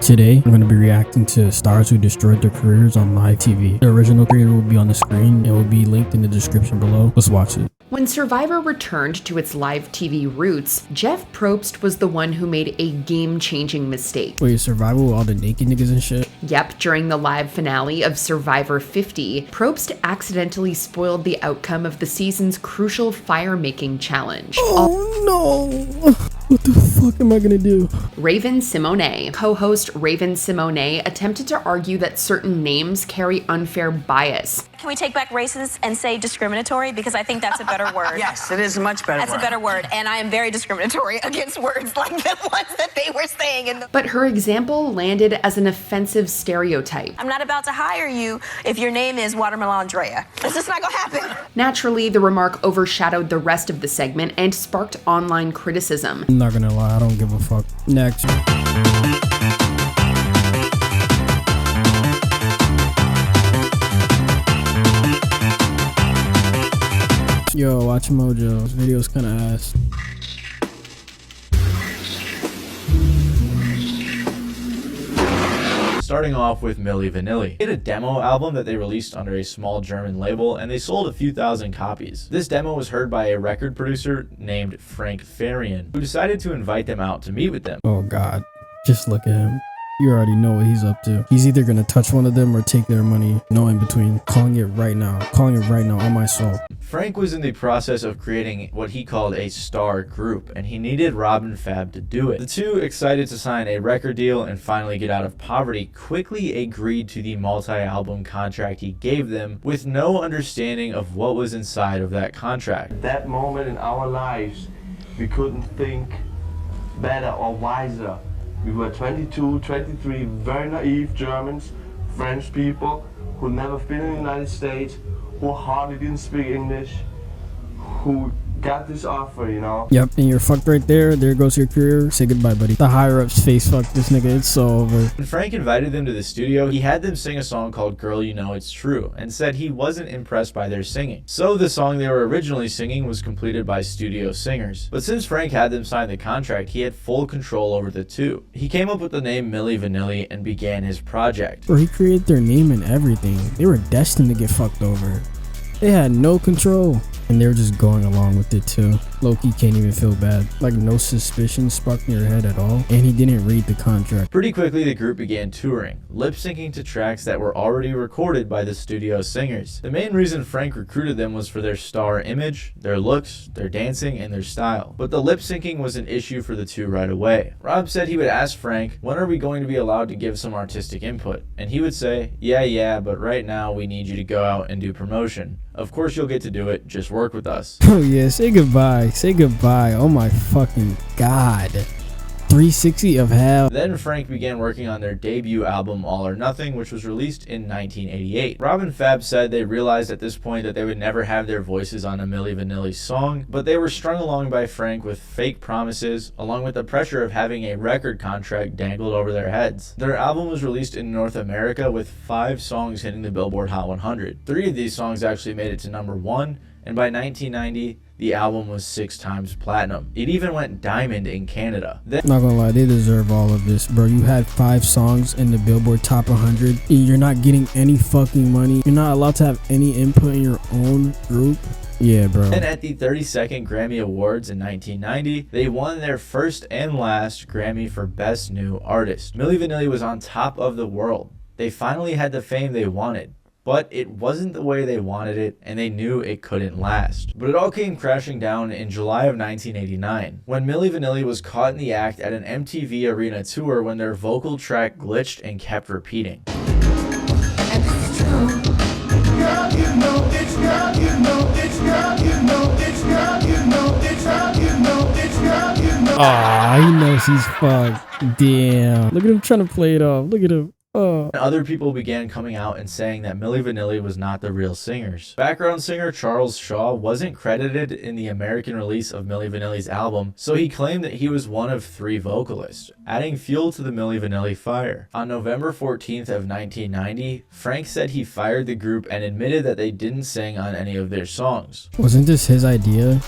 Today, I'm going to be reacting to stars who destroyed their careers on live TV. The original creator will be on the screen. It will be linked in the description below. Let's watch it. When Survivor returned to its live TV roots, Jeff Probst was the one who made a game-changing mistake. Wait, Survivor with all the naked niggas and shit? Yep, during the live finale of Survivor 50, Probst accidentally spoiled the outcome of the season's crucial fire-making challenge. Oh no! What the fuck am I gonna do? Raven-Symoné, co-host Raven-Symoné, attempted to argue that certain names carry unfair bias. Can we take back racist and say discriminatory? Because I think that's a better word. Yes, it is a much better word. That's a better word, and I am very discriminatory against words like the ones that they were saying in the... But her example landed as an offensive stereotype. I'm not about to hire you if your name is Watermelon Andrea. It's just not gonna happen. Naturally, the remark overshadowed the rest of the segment and sparked online criticism. I'm not gonna lie, I don't give a fuck. Next. Yo, watch Mojo. This video's kinda ass. Starting off with Milli Vanilli. They had a demo album that they released under a small German label, and they sold a few thousand copies. This demo was heard by a record producer named Frank Farian, who decided to invite them out to meet with them. Oh god, just look at him. You already know what he's up to. He's either gonna touch one of them or take their money. No in between. Calling it right now. Calling it right now on my soul. Frank was in the process of creating what he called a star group, and he needed Rob and Fab to do it. The two, excited to sign a record deal and finally get out of poverty, quickly agreed to the multi-album contract he gave them, with no understanding of what was inside of that contract. At that moment in our lives, we couldn't think better or wiser. We were 22, 23, very naive Germans, French people who never been in the United States, who hardly didn't speak English, who got this offer, you know? Yep, and you're fucked right there. There goes your career. Say goodbye, buddy. The higher-ups face fuck this nigga. It's so over. When Frank invited them to the studio, he had them sing a song called Girl You Know It's True, and said he wasn't impressed by their singing. So the song they were originally singing was completed by studio singers. But since Frank had them sign the contract, he had full control over the two. He came up with the name Milli Vanilli and began his project. Bro, he created their name and everything. They were destined to get fucked over. They had no control. And they were just going along with it too. Loki can't even feel bad. Like no suspicion sparked in your head at all. And he didn't read the contract. Pretty quickly the group began touring, lip-syncing to tracks that were already recorded by the studio singers. The main reason Frank recruited them was for their star image, their looks, their dancing, and their style. But the lip-syncing was an issue for the two right away. Rob said he would ask Frank, when are we going to be allowed to give some artistic input? And he would say, yeah, but right now we need you to go out and do promotion. Of course you'll get to do it, just work with us. Oh yeah, say goodbye. Say goodbye. Oh my fucking god. 360 of hell. Then Frank began working on their debut album All or Nothing, which was released in 1988. Rob and Fab said they realized at this point that they would never have their voices on a Milli Vanilli song, but they were strung along by Frank with fake promises, along with the pressure of having a record contract dangled over their heads. Their album was released in North America with 5 songs hitting the Billboard Hot 100. 3 of these songs actually made it to #1, and by 1990, the album was 6 times platinum. It even went diamond in Canada. Not gonna lie, they deserve all of this, bro. You had 5 songs in the Billboard Top 100. You're not getting any fucking money. You're not allowed to have any input in your own group. Yeah, bro. And at the 32nd Grammy Awards in 1990, they won their first and last Grammy for Best New Artist. Milli Vanilli was on top of the world. They finally had the fame they wanted. But it wasn't the way they wanted it, and they knew it couldn't last. But it all came crashing down in July of 1989, when Milli Vanilli was caught in the act at an MTV Arena tour when their vocal track glitched and kept repeating. Aw, he knows he's fucked. Damn. Look at him trying to play it off. Look at him. Oh. Other people began coming out and saying that Milli Vanilli was not the real singers. Background singer Charles Shaw wasn't credited in the American release of Milli Vanilli's album, so he claimed that he was one of 3 vocalists, adding fuel to the Milli Vanilli fire. On November 14th of 1990, Frank said he fired the group and admitted that they didn't sing on any of their songs. Wasn't this his idea?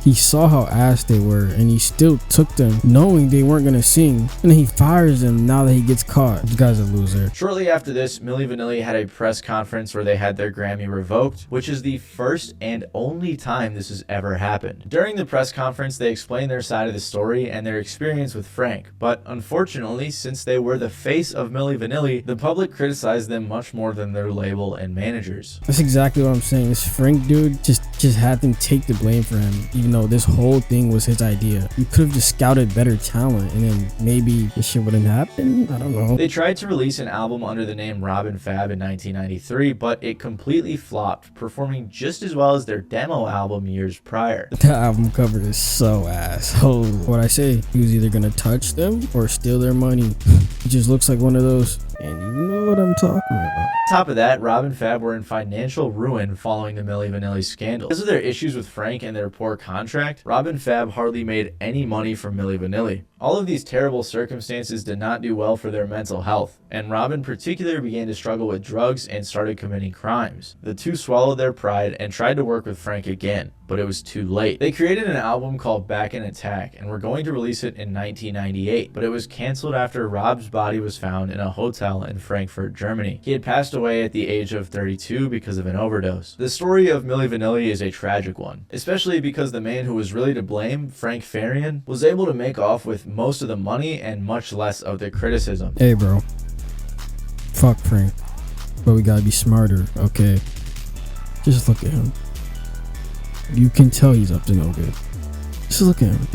He saw how ass they were and he still took them knowing they weren't gonna sing, and then he fires them now that he gets caught. This guy's a loser. Shortly after this, Milli Vanilli had a press conference where they had their Grammy revoked, which is the first and only time this has ever happened. During the press conference, they explained their side of the story and their experience with Frank, but unfortunately, since they were the face of Milli Vanilli, the public criticized them much more than their label and managers. That's exactly what I'm saying. This Frank dude just had them take the blame for him, even though this whole thing was his idea. You could have just scouted better talent and then maybe this shit wouldn't happen. I don't know. They tried to release an album under the name Robin Fab in 1993, but it completely flopped, performing just as well as their demo album years prior. The album cover is so ass. Oh, what I say, he was either gonna touch them or steal their money. He just looks like one of those, and you know what I'm talking about. On top of that, Robin Fab were in financial ruin following the Milli Vanilli scandal. Because of their issues with Frank and their poor contract, Robin Fab hardly made any money from Milli Vanilli. All of these terrible circumstances did not do well for their mental health, and Robin in particular began to struggle with drugs and started committing crimes. The two swallowed their pride and tried to work with Frank again, but it was too late. They created an album called Back in Attack and were going to release it in 1998, but it was canceled after Rob's body was found in a hotel in Frankfurt, Germany. He had passed away at the age of 32 because of an overdose. The story of Milli Vanilli is a tragic one, especially because the man who was really to blame, Frank Farian, was able to make off with most of the money and much less of the criticism. Hey bro, fuck Frank, but we gotta be smarter, okay? Just look at him. You can tell he's up to no good. Just look at him.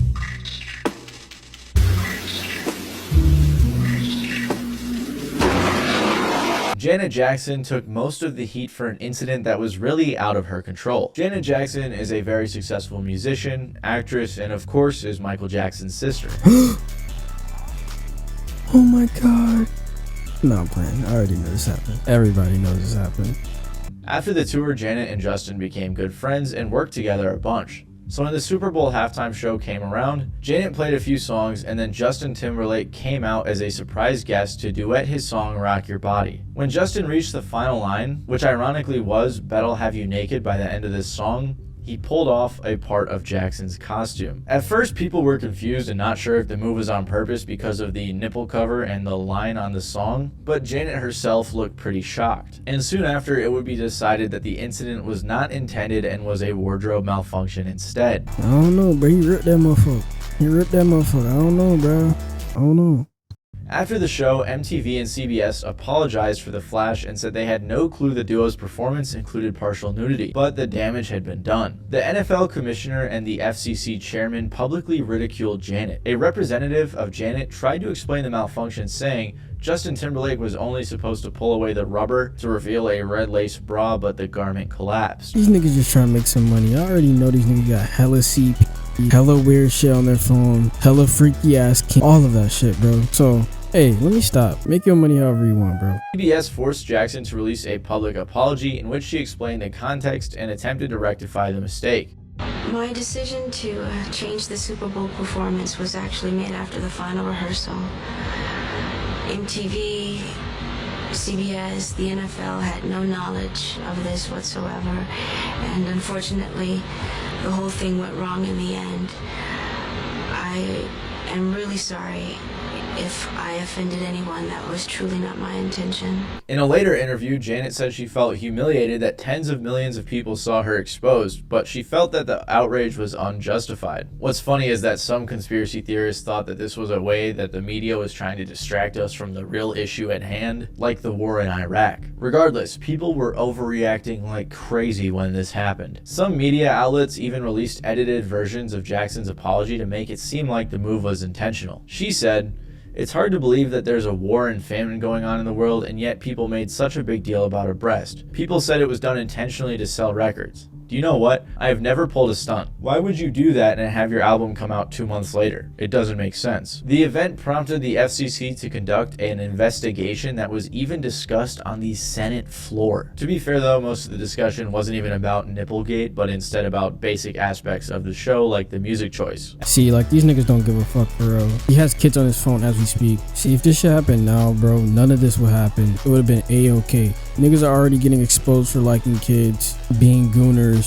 Janet Jackson took most of the heat for an incident that was really out of her control. Janet Jackson is a very successful musician, actress, and of course is Michael Jackson's sister. Oh my god. No, I'm playing. I already know this happened. Everybody knows this happened. After the tour, Janet and Justin became good friends and worked together a bunch. So when the Super Bowl halftime show came around, Janet played a few songs and then Justin Timberlake came out as a surprise guest to duet his song Rock Your Body. When Justin reached the final line, which ironically was "Bet'll Have You Naked" by the end of this song, he pulled off a part of Jackson's costume. At first, people were confused and not sure if the move was on purpose because of the nipple cover and the line on the song, but Janet herself looked pretty shocked. And soon after, it would be decided that the incident was not intended and was a wardrobe malfunction instead. I don't know, bro. He ripped that motherfucker. I don't know, bro. I don't know. After the show, MTV and CBS apologized for the flash and said they had no clue the duo's performance included partial nudity, but the damage had been done. The NFL commissioner and the FCC chairman publicly ridiculed Janet. A representative of Janet tried to explain the malfunction, saying Justin Timberlake was only supposed to pull away the rubber to reveal a red lace bra, but the garment collapsed. These niggas just trying to make some money. I already know these niggas got hella CP, hella weird shit on their phone, hella freaky ass king, all of that shit, bro. So, hey, let me stop. Make your money however you want, bro. CBS forced Jackson to release a public apology in which she explained the context and attempted to rectify the mistake. My decision to change the Super Bowl performance was actually made after the final rehearsal. MTV, CBS, the NFL had no knowledge of this whatsoever, and unfortunately, the whole thing went wrong in the end. I am really sorry if I offended anyone. That was truly not my intention. In a later interview, Janet said she felt humiliated that tens of millions of people saw her exposed, but she felt that the outrage was unjustified. What's funny is that some conspiracy theorists thought that this was a way that the media was trying to distract us from the real issue at hand, like the war in Iraq. Regardless, people were overreacting like crazy when this happened. Some media outlets even released edited versions of Jackson's apology to make it seem like the move was intentional. She said, "It's hard to believe that there's a war and famine going on in the world, and yet people made such a big deal about her breast. People said it was done intentionally to sell records. Do you know what? I have never pulled a stunt. Why would you do that and have your album come out 2 months later? It doesn't make sense." The event prompted the FCC to conduct an investigation that was even discussed on the Senate floor. To be fair though, most of the discussion wasn't even about Nipplegate, but instead about basic aspects of the show like the music choice. See, like, these niggas don't give a fuck for real. He has kids on his phone as we speak. See, if this shit happened now, bro, none of this would happen. It would have been A-okay. Niggas are already getting exposed for liking kids, being gooners.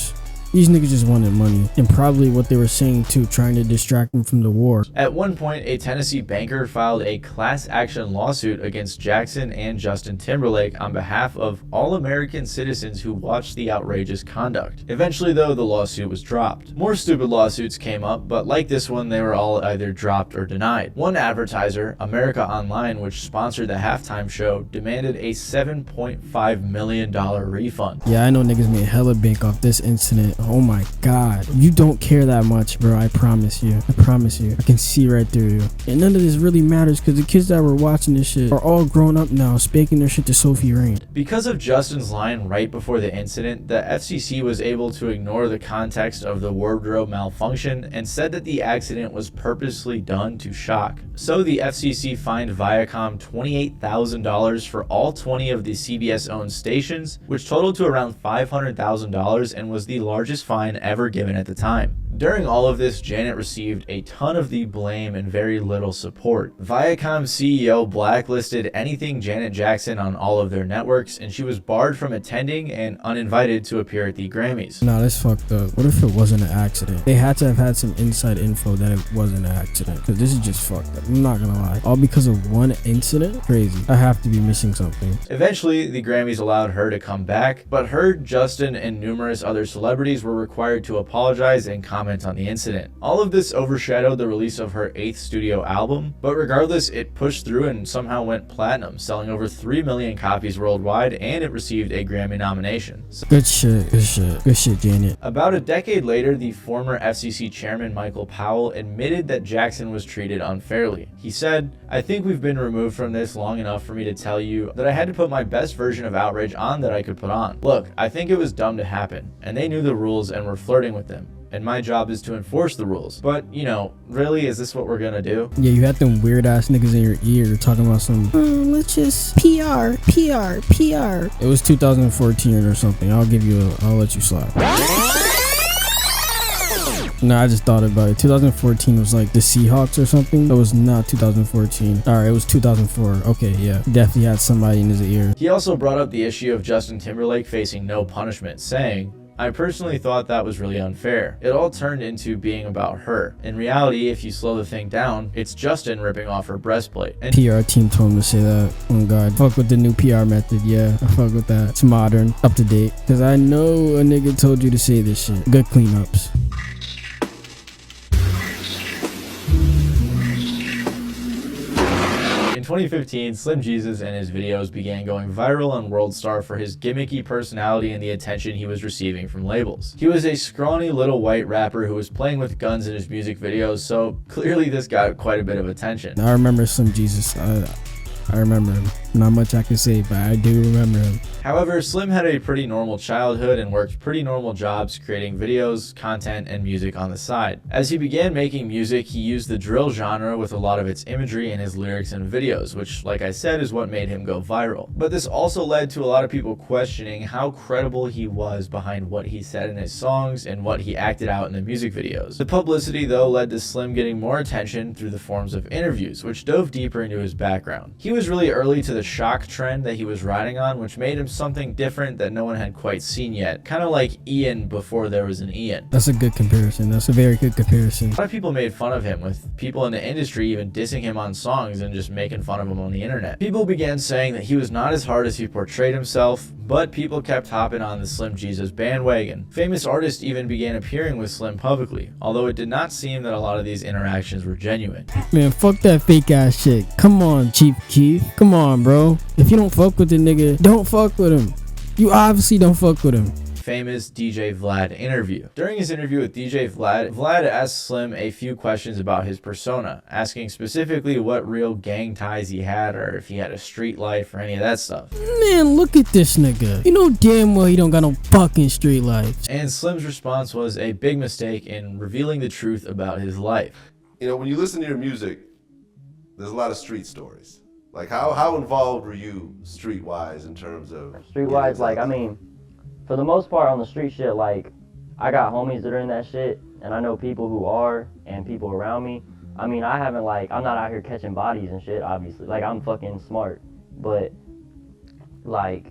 These niggas just wanted money, and probably what they were saying too, trying to distract them from the war. At one point, a Tennessee banker filed a class action lawsuit against Jackson and Justin Timberlake on behalf of all American citizens who watched the outrageous conduct. Eventually though, the lawsuit was dropped. More stupid lawsuits came up, but like this one, they were all either dropped or denied. One advertiser, America Online, which sponsored the halftime show, demanded a $7.5 million refund. Yeah, I know niggas made hella bank off this incident. Oh my god. You don't care that much, bro. I promise you. I promise you. I can see right through you. And none of this really matters because the kids that were watching this shit are all grown up now, spanking their shit to Sophie Rain. Because of Justin's line right before the incident, the FCC was able to ignore the context of the wardrobe malfunction and said that the accident was purposely done to shock. So the FCC fined Viacom $28,000 for all 20 of the CBS-owned stations, which totaled to around $500,000 and was the largest fine ever given at the time. During all of this, Janet received a ton of the blame and very little support. Viacom's CEO blacklisted anything Janet Jackson on all of their networks, and she was barred from attending and uninvited to appear at the Grammys. Nah, that's fucked up. What if it wasn't an accident? They had to have had some inside info that it wasn't an accident, because this is just fucked up. I'm not gonna lie. All because of one incident? Crazy. I have to be missing something. Eventually, the Grammys allowed her to come back, but her, Justin, and numerous other celebrities were required to apologize and comment on the incident. All of this overshadowed the release of her 8th studio album, but regardless, it pushed through and somehow went platinum, selling over 3 million copies worldwide, and it received a Grammy nomination. Good shit, good shit, good shit, Janet. About a decade later, the former FCC chairman Michael Powell admitted that Jackson was treated unfairly. He said, "I think we've been removed from this long enough for me to tell you that I had to put my best version of outrage on that I could put on. Look, I think it was dumb to happen, and they knew the rules and were flirting with them. And my job is to enforce the rules. But, you know, really, is this what we're gonna do?" Yeah, you had them weird ass niggas in your ear talking about some, let's just PR. It was 2014 or something. I'll let you slide. No, I just thought about it. 2014 was like the Seahawks or something. That was not 2014. Alright, it was 2004. Okay, yeah. Definitely had somebody in his ear. He also brought up the issue of Justin Timberlake facing no punishment, saying, "I personally thought that was really unfair. It all turned into being about her. In reality, if you slow the thing down, it's Justin ripping off her breastplate." And PR team told him to say that. Oh god. Fuck with the new PR method, yeah. I fuck with that. It's modern, up to date. Cause I know a nigga told you to say this shit. Good cleanups. In 2015, Slim Jesus and his videos began going viral on WorldStar for his gimmicky personality and the attention he was receiving from labels. He was a scrawny little white rapper who was playing with guns in his music videos, so clearly this got quite a bit of attention. I remember Slim Jesus. I remember him. Not much I can say, but I do remember him. However, Slim had a pretty normal childhood and worked pretty normal jobs creating videos, content, and music on the side. As he began making music, he used the drill genre with a lot of its imagery in his lyrics and videos, which, like I said, is what made him go viral. But this also led to a lot of people questioning how credible he was behind what he said in his songs and what he acted out in the music videos. The publicity, though, led to Slim getting more attention through the forms of interviews, which dove deeper into his background. He was really early to the shock trend that he was riding on, which made him something different that no one had quite seen yet. Kind of like Ian before there was an Ian. That's a good comparison. That's a very good comparison. A lot of people made fun of him, with people in the industry even dissing him on songs and just making fun of him on the internet. People began saying that he was not as hard as he portrayed himself, but people kept hopping on the Slim Jesus bandwagon. Famous artists even began appearing with Slim publicly, although it did not seem that a lot of these interactions were genuine. Man, fuck that fake ass shit. Come on, Chief Keef. Come on, bro. If you don't fuck with the nigga, don't fuck with him. You obviously don't fuck with him. Famous DJ Vlad interview. During his interview with DJ Vlad, Vlad asked Slim a few questions about his persona, asking specifically what real gang ties he had or if he had a street life or any of that stuff. Man, look at this nigga. You know damn well he don't got no fucking street life. And Slim's response was a big mistake in revealing the truth about his life. You know, when you listen to your music, there's a lot of street stories. Like, how involved were you streetwise in terms of... Streetwise, like, I mean, for the most part on the street shit, like, I got homies that are in that shit, and I know people who are, and people around me. I mean, I haven't, like, I'm not out here catching bodies and shit, obviously. Like, I'm fucking smart, but, like,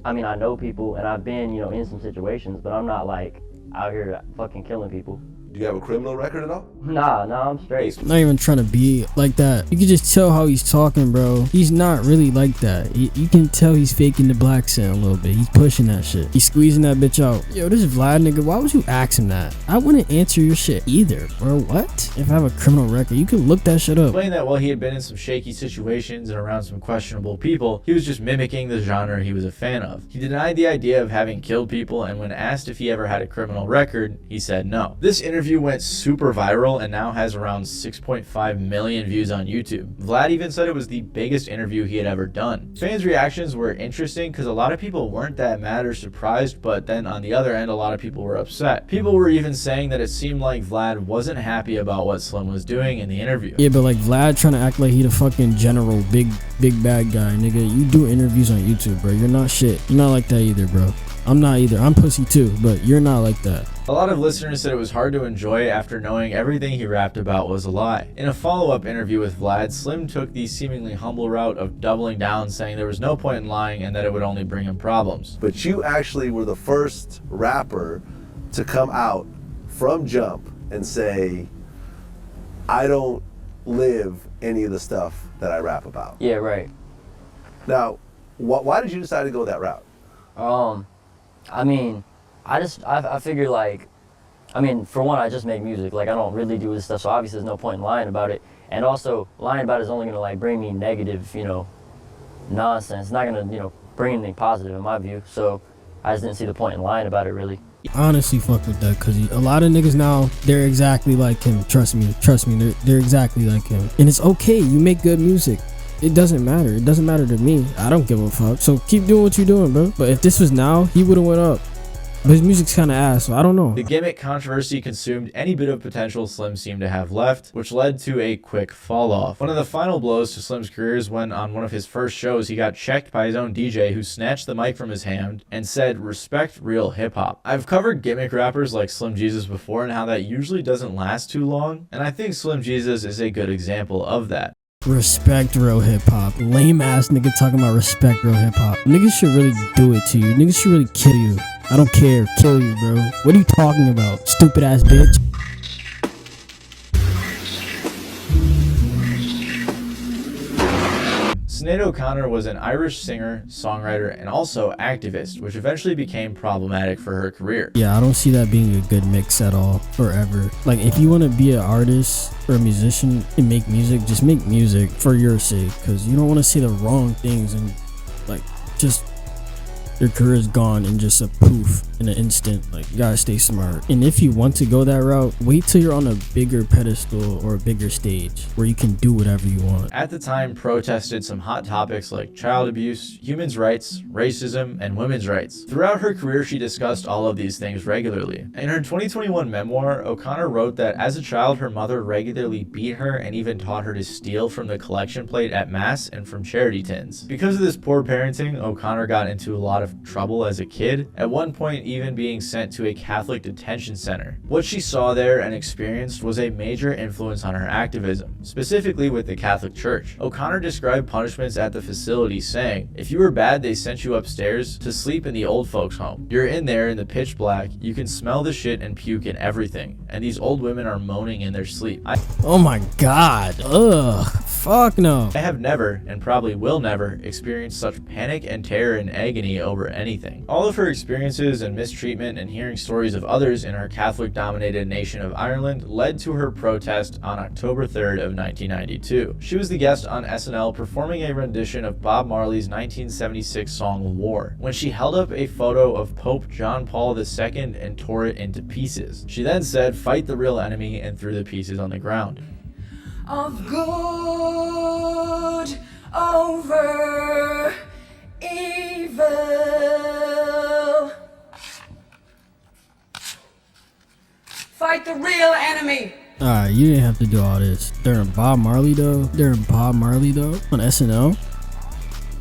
I mean, I know people, and I've been, you know, in some situations, but I'm not, like, out here fucking killing people. Do you have a criminal record at all? Nah, I'm straight. Not even trying to be like that. You can just tell how he's talking, bro. He's not really like that. You can tell he's faking the black accent a little bit. He's pushing that shit. He's squeezing that bitch out. Yo, this Vlad nigga, why would you ask him that? I wouldn't answer your shit either, bro. What? If I have a criminal record, you can look that shit up. Explained that while he had been in some shaky situations and around some questionable people, he was just mimicking the genre he was a fan of. He denied the idea of having killed people, and when asked if he ever had a criminal record, he said no. This interview went super viral and now has around 6.5 million views on YouTube. Vlad even said it was the biggest interview he had ever done. Fans' reactions were interesting because a lot of people weren't that mad or surprised, but then on the other end, a lot of people were upset. People were even saying that it seemed like Vlad wasn't happy about what Slim was doing in the interview. Yeah, but like Vlad trying to act like he the fucking general, big bad guy, nigga. You do interviews on YouTube, bro. You're not shit. You're not like that either, bro. I'm not either. I'm pussy too, but you're not like that. A lot of listeners said it was hard to enjoy after knowing everything he rapped about was a lie. In a follow-up interview with Vlad, Slim took the seemingly humble route of doubling down, saying there was no point in lying and that it would only bring him problems. But you actually were the first rapper to come out from Jump and say, I don't live any of the stuff that I rap about. Yeah, right. Now, why did you decide to go that route? I mean, I figured like, I mean, for one, I just make music. Like, I don't really do this stuff, so obviously there's no point in lying about it. And also, lying about it is only gonna like bring me negative, nonsense. It's not gonna, bring anything positive in my view. So I just didn't see the point in lying about it, really. I honestly fuck with that because a lot of niggas now, they're exactly like him. Trust me, they're exactly like him. And it's okay, you make good music. It doesn't matter. It doesn't matter to me. I don't give a fuck. So keep doing what you're doing, bro. But if this was now, he would have went up. But his music's kind of ass, so I don't know. The gimmick controversy consumed any bit of potential Slim seemed to have left, which led to a quick fall off. One of the final blows to Slim's career is when on one of his first shows he got checked by his own DJ who snatched the mic from his hand and said, "Respect real hip hop." I've covered gimmick rappers like Slim Jesus before and how that usually doesn't last too long, and I think Slim Jesus is a good example of that. Respect real hip hop. Lame ass nigga talking about respect real hip hop. Niggas should really do it to you. Niggas should really kill you. I don't care. Kill you, bro. What are you talking about? Stupid ass bitch. Sinead O'Connor was an Irish singer, songwriter, and also activist, which eventually became problematic for her career. Yeah, I don't see that being a good mix at all, forever. Like, if you want to be an artist or a musician and make music, just make music for your sake, because you don't want to say the wrong things and, like, just your career is gone in just a poof in an instant. Like, you gotta stay smart. And if you want to go that route, wait till you're on a bigger pedestal or a bigger stage where you can do whatever you want. At the time, protested some hot topics like child abuse, human rights, racism, and women's rights. Throughout her career, she discussed all of these things regularly. In her 2021 memoir, O'Connor wrote that as a child, her mother regularly beat her and even taught her to steal from the collection plate at Mass and from charity tins. Because of this poor parenting, O'Connor got into a lot of trouble as a kid, at one point even being sent to a Catholic detention center. What she saw there and experienced was a major influence on her activism, specifically with the Catholic Church. O'Connor described punishments at the facility saying, "If you were bad, they sent you upstairs to sleep in the old folks' home. You're in there in the pitch black, you can smell the shit and puke and everything, and these old women are moaning in their sleep." Oh my god. Ugh. Fuck no. I have never, and probably will never, experienced such panic and terror and agony over anything. All of her experiences and mistreatment and hearing stories of others in her Catholic-dominated nation of Ireland led to her protest on October 3rd of 1992. She was the guest on SNL performing a rendition of Bob Marley's 1976 song War, when she held up a photo of Pope John Paul II and tore it into pieces. She then said, "Fight the real enemy," and threw the pieces on the ground. Of good over evil. Fight the real enemy. Alright, you didn't have to do all this. During Bob Marley though? On SNL?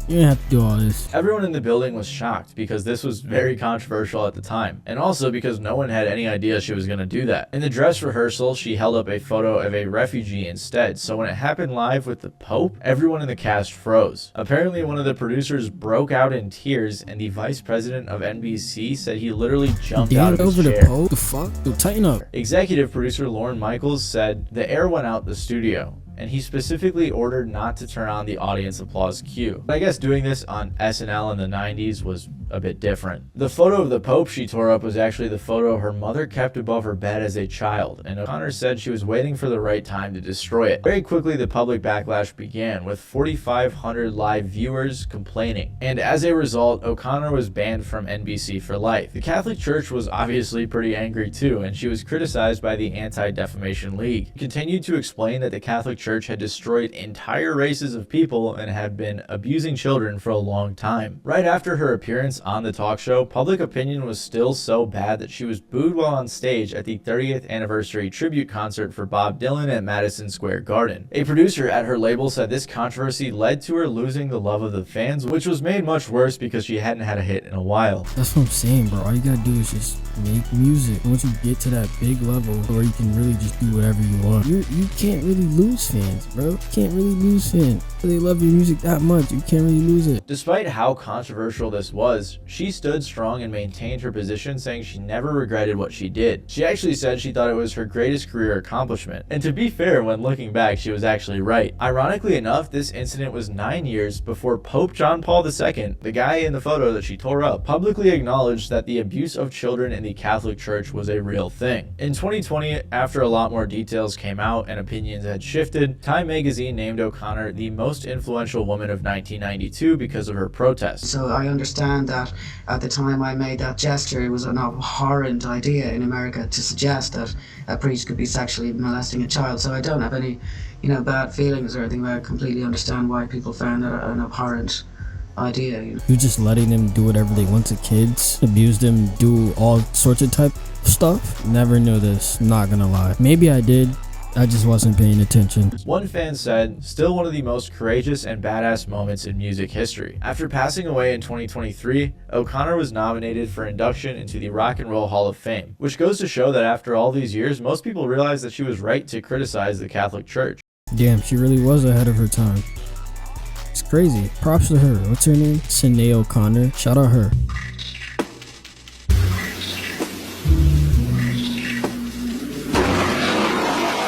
You didn't have to do all this. Everyone in the building was shocked because this was very controversial at the time, and also because no one had any idea she was going to do that. In the dress rehearsal, she held up a photo of a refugee instead, so when it happened live with the Pope, everyone in the cast froze. Apparently, one of the producers broke out in tears, and the vice president of NBC said he literally jumped out of his over chair. the Pope? The fuck? Yo, tighten up. Executive producer Lorne Michaels said the air went out the studio, and he specifically ordered not to turn on the audience applause cue. But I guess doing this on SNL in the 90s was a bit different. The photo of the Pope she tore up was actually the photo her mother kept above her bed as a child, and O'Connor said she was waiting for the right time to destroy it. Very quickly, the public backlash began, with 4,500 live viewers complaining, and as a result, O'Connor was banned from NBC for life. The Catholic Church was obviously pretty angry too, and she was criticized by the Anti-Defamation League. She continued to explain that the Catholic Church had destroyed entire races of people and had been abusing children for a long time. Right after her appearance on the talk show, public opinion was still so bad that she was booed while on stage at the 30th anniversary tribute concert for Bob Dylan at Madison Square Garden. A producer at her label said this controversy led to her losing the love of the fans, which was made much worse because she hadn't had a hit in a while. That's what I'm saying, bro. All you gotta do is just make music. Once you get to that big level where you can really just do whatever you want, you can't really lose fans, bro. You can't really lose fans. They love your music that much, you can't really lose it. Despite how controversial this was, she stood strong and maintained her position, saying she never regretted what she did. She actually said she thought it was her greatest career accomplishment. And to be fair, when looking back, she was actually right. Ironically enough, this incident was 9 years before Pope John Paul II, the guy in the photo that she tore up, publicly acknowledged that the abuse of children in the Catholic Church was a real thing. In 2020, after a lot more details came out and opinions had shifted, Time magazine named O'Connor the most influential woman of 1992 because of her protests. So I understand that at the time I made that gesture, it was an abhorrent idea in America to suggest that a priest could be sexually molesting a child. So I don't have any, bad feelings or anything, but I completely understand why people found that an abhorrent idea. You're just letting them do whatever they want to kids, abuse them, do all sorts of type of stuff. Never knew this, not gonna lie. Maybe I did, I just wasn't paying attention. One fan said, still one of the most courageous and badass moments in music history. After passing away in 2023, O'Connor was nominated for induction into the Rock and Roll Hall of Fame, which goes to show that after all these years, most people realize that she was right to criticize the Catholic Church. Damn, she really was ahead of her time. It's crazy. Props to her. What's her name? Sinead O'Connor. Shout out her.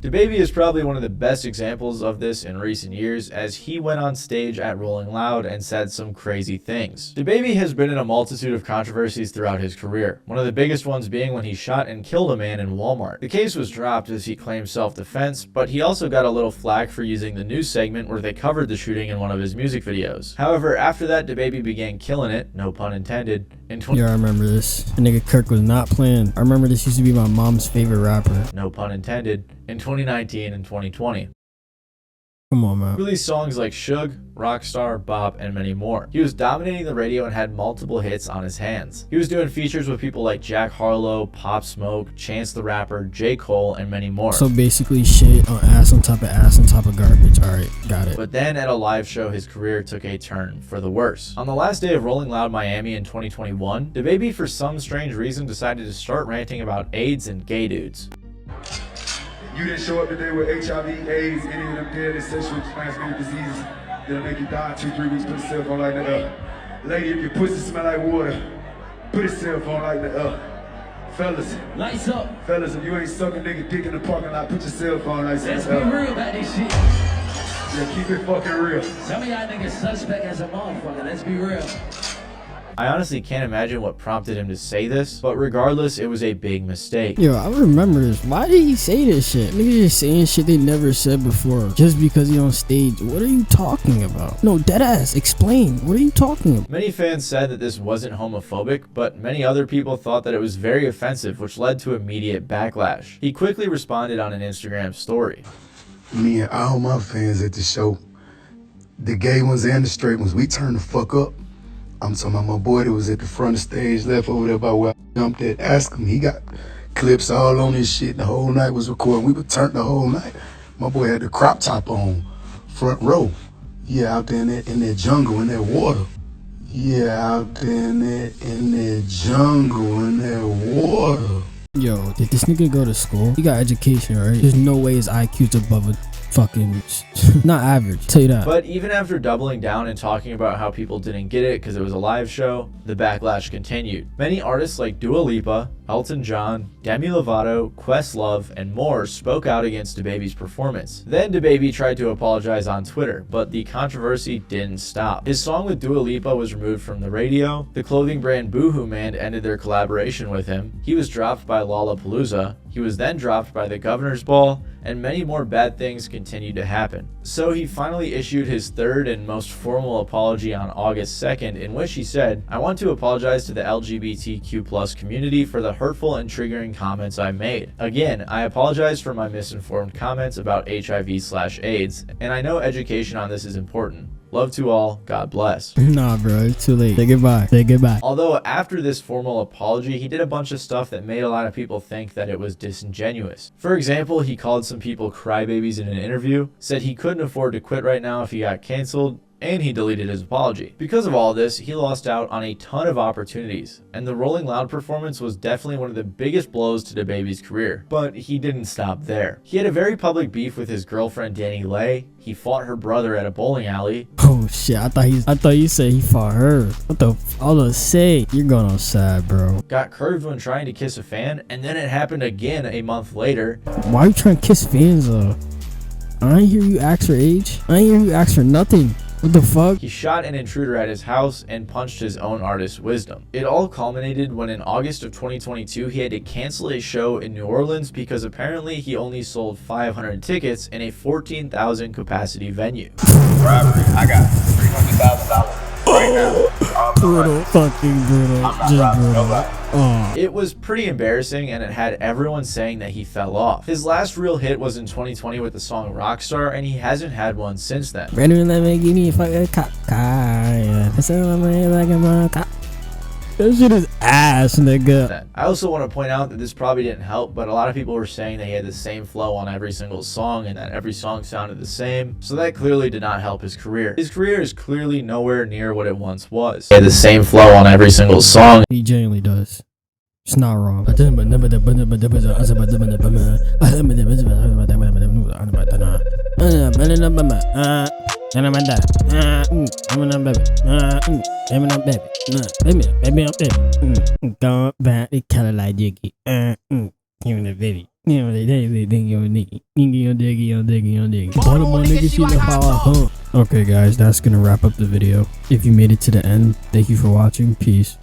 DaBaby is probably one of the best examples of this in recent years, as he went on stage at Rolling Loud and said some crazy things. DaBaby has been in a multitude of controversies throughout his career, one of the biggest ones being when he shot and killed a man in Walmart. The case was dropped as he claimed self-defense, but he also got a little flack for using the news segment where they covered the shooting in one of his music videos. However, after that, DaBaby began killing it, no pun intended, Yeah, I remember this. The nigga Kirk was not playing. I remember this used to be my mom's favorite rapper. No pun intended, in 2019 and 2020. Come on, man. Released songs like Suge, Rockstar, Bop, and many more. He was dominating the radio and had multiple hits on his hands. He was doing features with people like Jack Harlow, Pop Smoke, Chance the Rapper, J. Cole, and many more. So basically shit on ass on top of ass on top of garbage. Alright, got it. But then at a live show, his career took a turn for the worse. On the last day of Rolling Loud Miami in 2021, DaBaby for some strange reason decided to start ranting about AIDS and gay dudes. You didn't show up today with HIV, AIDS, any of them deadly sexually transmitted diseases that'll make you die in 2-3 weeks. Put a cell phone like that. Lady, if your pussy smell like water, put a cell phone like that. Fellas, lights up. Fellas, if you ain't sucking nigga dick in the parking lot, put your cell phone like that. Let's be real about this shit. Yeah, keep it fucking real. Some of y'all niggas suspect as a motherfucker. Let's be real. I honestly can't imagine what prompted him to say this, but regardless, it was a big mistake. Yo, I remember this. Why did he say this shit? Niggas just saying shit they never said before just because he on stage. What are you talking about? No, deadass, explain. What are you talking about? Many fans said that this wasn't homophobic, but many other people thought that it was very offensive, which led to immediate backlash. He quickly responded on an Instagram story. Me and all my fans at the show, the gay ones and the straight ones, we turned the fuck up. I'm talking about my boy that was at the front of the stage, left over there by where I jumped at. Ask him, he got clips all on his shit. The whole night was recording. We were turned the whole night. My boy had the crop top on, front row. Yeah, out there in that jungle, in that water. Yeah, out there in that jungle, in that water. Yo, did this nigga go to school? He got education, right? There's no way his IQ's above a fucking not average, tell you that. But even after doubling down and talking about how people didn't get it because it was a live show, the backlash continued. Many artists like Dua Lipa, Elton John, Demi Lovato, Questlove, and more spoke out against DaBaby's performance. Then DaBaby tried to apologize on Twitter, but the controversy didn't stop. His song with Dua Lipa was removed from the radio, the clothing brand Boohoo Man ended their collaboration with him, he was dropped by Lollapalooza, he was then dropped by the Governor's Ball, and many more bad things continued to happen. So he finally issued his third and most formal apology on August 2nd, in which he said, "I want to apologize to the LGBTQ+ community for the hurtful and triggering comments I made. Again, I apologize for my misinformed comments about HIV/AIDS, and I know education on this is important. Love to all, God bless." Nah, bro, it's too late. Say goodbye. Say goodbye. Although after this formal apology, he did a bunch of stuff that made a lot of people think that it was disingenuous. For example, he called some people crybabies in an interview, said he couldn't afford to quit right now if he got canceled, and he deleted his apology. Because of all this, he lost out on a ton of opportunities, and the Rolling Loud performance was definitely one of the biggest blows to DaBaby's career. But he didn't stop there. He had a very public beef with his girlfriend Danny Lay. He fought her brother at a bowling alley. Oh shit, I thought you said he fought her. What the all the say? You're going outside, bro. Got curved when trying to kiss a fan, and then it happened again a month later. Why are you trying to kiss fans though? I ain't hear you ask for age. I ain't hear you ask for nothing. What the fuck? He shot an intruder at his house and punched his own artist Wisdom. It all culminated when in August of 2022 he had to cancel a show in New Orleans because apparently he only sold 500 tickets in a 14,000 capacity venue. Robbery, I got $300,000 right now. Brutal, fucking brutal. Just brutal. It was pretty embarrassing and it had everyone saying that he fell off. His last real hit was in 2020 with the song Rockstar, and he hasn't had one since then. That shit is ass, nigga. I also want to point out that this probably didn't help, but a lot of people were saying that he had the same flow on every single song and that every song sounded the same, so that clearly did not help his career. His career is clearly nowhere near what it once was. He had the same flow on every single song. He genuinely does. It's not wrong. Okay guys, that's gonna wrap up the video. If you made it to the end, thank you for watching. Peace.